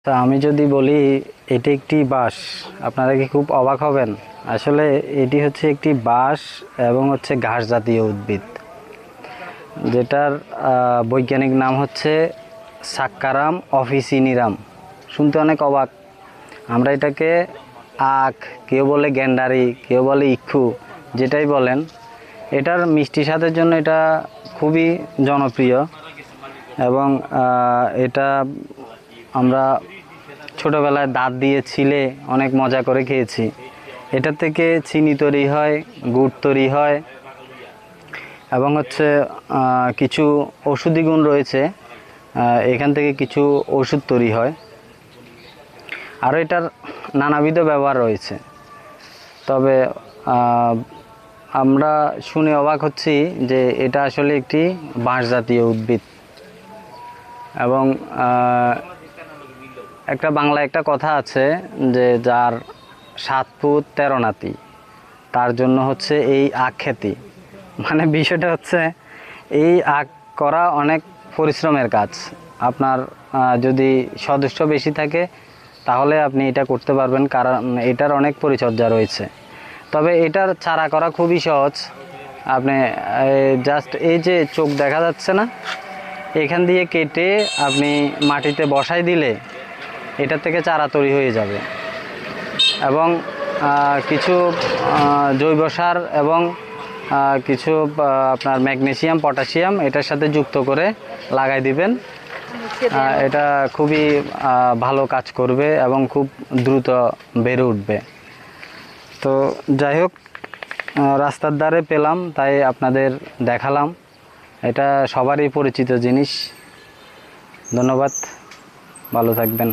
তা আমি যদি বলি এটি একটি বাঁশ, আপনারা কি খুব অবাক হবেন। আসলে এটি হচ্ছে একটি বাঁশ এবং হচ্ছে ঘাস জাতীয় উদ্ভিদ, যেটার বৈজ্ঞানিক নাম হচ্ছে সাক্কারাম অফিসিনিরাম। শুনতে অনেক অবাক। আমরা এটাকে আখ, কেউ বলে গ্যান্ডারি, কেউ বলে ইক্ষু, যেটাই বলেন। এটার মিষ্টি স্বাদের জন্য এটা খুবই জনপ্রিয় এবং এটা আমরা ছোটোবেলায় দাঁত দিয়ে ছিলে অনেক মজা করে খেয়েছি। এটা থেকে চিনি তৈরি হয়, গুড় তৈরি হয় এবং হচ্ছে কিছু ঔষধি গুণ রয়েছে। এখান থেকে কিছু ওষুধ তৈরি হয়, আরও এটার নানাবিধ ব্যবহার রয়েছে। তবে আমরা শুনে অবাক হচ্ছি যে এটা আসলে একটি বাঁশ জাতীয় উদ্ভিদ। এবং একটা বাংলায় একটা কথা আছে যে যার 7 পুত 13 নাতি, তার জন্য হচ্ছে এই আখ খ্যাতি। মানে বিষয়টা হচ্ছে এই আখ করা অনেক পরিশ্রমের কাজ। আপনার যদি সদস্য বেশি থাকে তাহলে আপনি এটা করতে পারবেন, কারণ এটার অনেক পরিচর্যা রয়েছে। তবে এটার চারা করা খুবই সহজ। আপনি জাস্ট এই যে চোখ দেখা যাচ্ছে না, এখান দিয়ে কেটে আপনি মাটিতে বসাই দিলে এটা থেকে চারা তৈরি হয়ে যাবে। এবং কিছু জৈব সার এবং কিছু আপনার ম্যাগনেসিয়াম, পটাশিয়াম এটার সাথে যুক্ত করে লাগাই দিবেন। এটা খুবই ভালো কাজ করবে এবং খুব দ্রুত বেড়ে উঠবে। তো যাই হোক, রাস্তার ধারে পেলাম তাই আপনাদের দেখালাম। এটা সবারই পরিচিত জিনিস। ধন্যবাদ, ভালো থাকবেন।